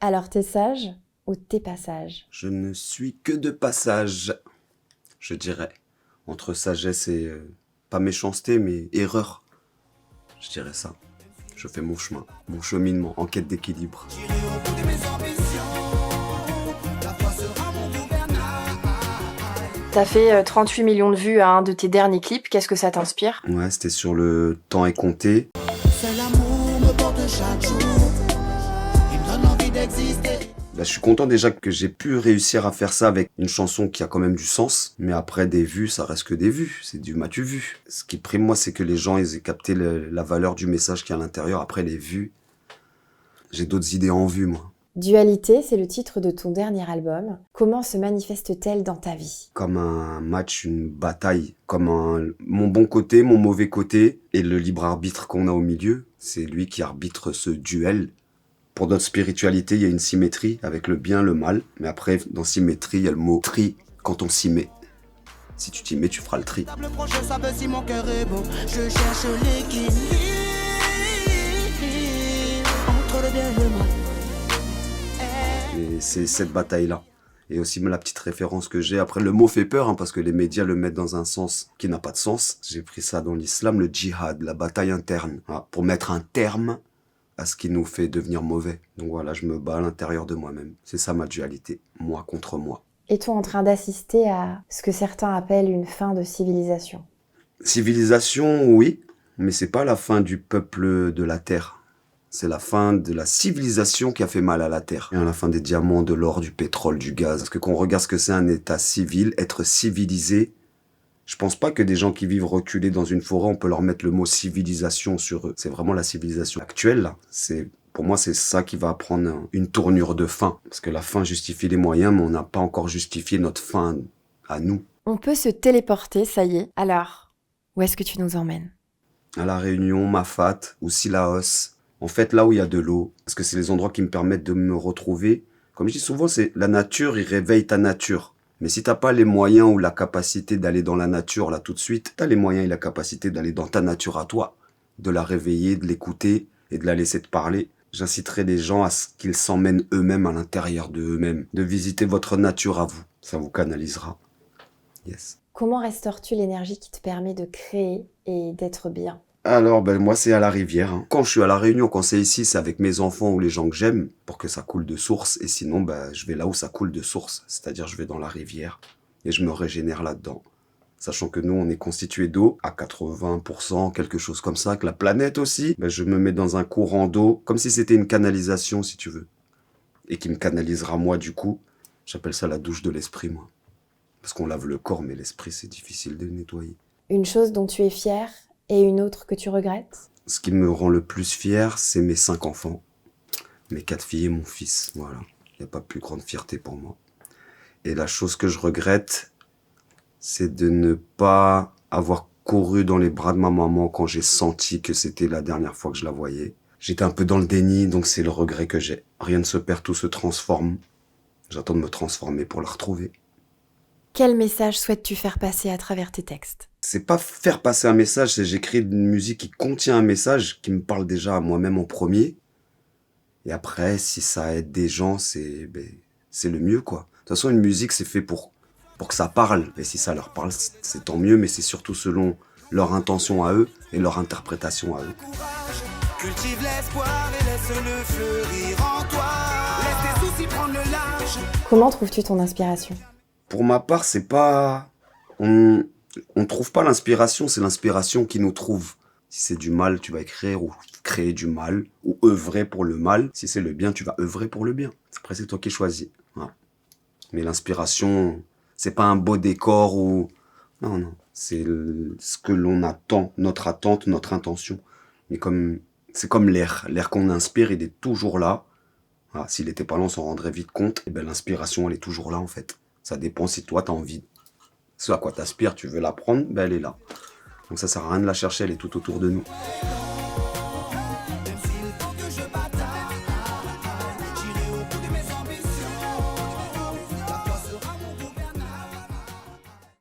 Alors t'es sage ou t'es pas sage? Je ne suis que de passage, je dirais. Entre sagesse et, pas méchanceté, mais erreur. Je dirais ça. Je fais mon chemin, mon cheminement, en quête d'équilibre. T'as fait 38 millions de vues à un de tes derniers clips, qu'est-ce que ça t'inspire? Ouais, c'était sur le temps est compté. C'est l'amour me porte chaque jour. Il me donne envie d'exister. Bah, je suis content déjà que j'ai pu réussir à faire ça avec une chanson qui a quand même du sens. Mais après, des vues, ça reste que des vues. C'est du m'as-tu vu. Ce qui prime, moi, c'est que les gens ils aient capté la valeur du message qui est à l'intérieur. Après, les vues, j'ai d'autres idées en vue, moi. Dualité, c'est le titre de ton dernier album. Comment se manifeste-t-elle dans ta vie? Comme un match, une bataille. Comme mon bon côté, mon mauvais côté. Et le libre arbitre qu'on a au milieu. C'est lui qui arbitre ce duel. Pour notre spiritualité, il y a une symétrie avec le bien, le mal. Mais après, dans symétrie, il y a le mot tri quand on s'y met. Si tu t'y mets, tu feras le tri. Le prochain savait si mon cœur est beau. Je cherche l'équilibre entre le bien et le mal. Et c'est cette bataille-là. Et aussi la petite référence que j'ai. Après, le mot fait peur, hein, parce que les médias le mettent dans un sens qui n'a pas de sens. J'ai pris ça dans l'islam, le djihad, la bataille interne. Voilà, pour mettre un terme à ce qui nous fait devenir mauvais. Donc voilà, je me bats à l'intérieur de moi-même. C'est ça ma dualité. Moi contre moi. Es-tu en train d'assister à ce que certains appellent une fin de civilisation? Civilisation, oui. Mais c'est pas la fin du peuple de la Terre. C'est la fin de la civilisation qui a fait mal à la Terre. Et à la fin des diamants, de l'or, du pétrole, du gaz. Parce que quand on regarde ce que c'est un état civil, être civilisé, je pense pas que des gens qui vivent reculés dans une forêt, on peut leur mettre le mot civilisation sur eux. C'est vraiment la civilisation actuelle, là. Pour moi, c'est ça qui va prendre une tournure de fin. Parce que la fin justifie les moyens, mais on n'a pas encore justifié notre fin à nous. On peut se téléporter, ça y est. Alors, où est-ce que tu nous emmènes? À La Réunion, Mafat ou Sillaos. En fait, là où il y a de l'eau, parce que c'est les endroits qui me permettent de me retrouver. Comme je dis souvent, c'est la nature, il réveille ta nature. Mais si t'as pas les moyens ou la capacité d'aller dans la nature là tout de suite, t'as les moyens et la capacité d'aller dans ta nature à toi, de la réveiller, de l'écouter et de la laisser te parler. J'inciterai les gens à ce qu'ils s'emmènent eux-mêmes à l'intérieur de eux-mêmes, de visiter votre nature à vous. Ça vous canalisera. Yes. Comment restaures-tu l'énergie qui te permet de créer et d'être bien? Alors, moi, c'est à la rivière. Hein. Quand je suis à La Réunion, quand c'est ici, c'est avec mes enfants ou les gens que j'aime, pour que ça coule de source. Et sinon, je vais là où ça coule de source. C'est-à-dire, je vais dans la rivière et je me régénère là-dedans. Sachant que nous, on est constitué d'eau à 80%, quelque chose comme ça, que la planète aussi. Je me mets dans un courant d'eau, comme si c'était une canalisation, si tu veux. Et qui me canalisera moi, du coup. J'appelle ça la douche de l'esprit, moi. Parce qu'on lave le corps, mais l'esprit, c'est difficile de le nettoyer. Une chose dont tu es fier et une autre que tu regrettes? Ce qui me rend le plus fier, c'est mes 5 enfants. Mes 4 filles et mon fils, voilà. Il n'y a pas plus grande fierté pour moi. Et la chose que je regrette, c'est de ne pas avoir couru dans les bras de ma maman quand j'ai senti que c'était la dernière fois que je la voyais. J'étais un peu dans le déni, donc c'est le regret que j'ai. Rien ne se perd, tout se transforme. J'attends de me transformer pour la retrouver. Quel message souhaites-tu faire passer à travers tes textes? C'est pas faire passer un message, c'est j'écris une musique qui contient un message qui me parle déjà à moi-même en premier. Et après, si ça aide des gens, c'est le mieux, quoi. De toute façon, une musique, c'est fait pour que ça parle. Et si ça leur parle, c'est tant mieux, mais c'est surtout selon leur intention à eux et leur interprétation à eux. Cultive l'espoir et laisse-le fleurir en toi. Laisse tes soucis prendre le large. Comment trouves-tu ton inspiration? Pour ma part, c'est pas... On trouve pas l'inspiration, c'est l'inspiration qui nous trouve. Si c'est du mal, tu vas écrire ou créer du mal, ou œuvrer pour le mal. Si c'est le bien, tu vas œuvrer pour le bien. Après, c'est toi qui choisis. Voilà. Mais l'inspiration, c'est pas un beau décor ou... Non, non. C'est ce que l'on attend, notre attente, notre intention. Mais c'est comme l'air. L'air qu'on inspire, il est toujours là. Voilà. S'il n'était pas là, on s'en rendrait vite compte. Et l'inspiration, elle est toujours là, en fait. Ça dépend si toi, tu as envie. Ce à quoi tu aspires, tu veux la prendre, elle est là. Donc ça sert à rien de la chercher, elle est tout autour de nous.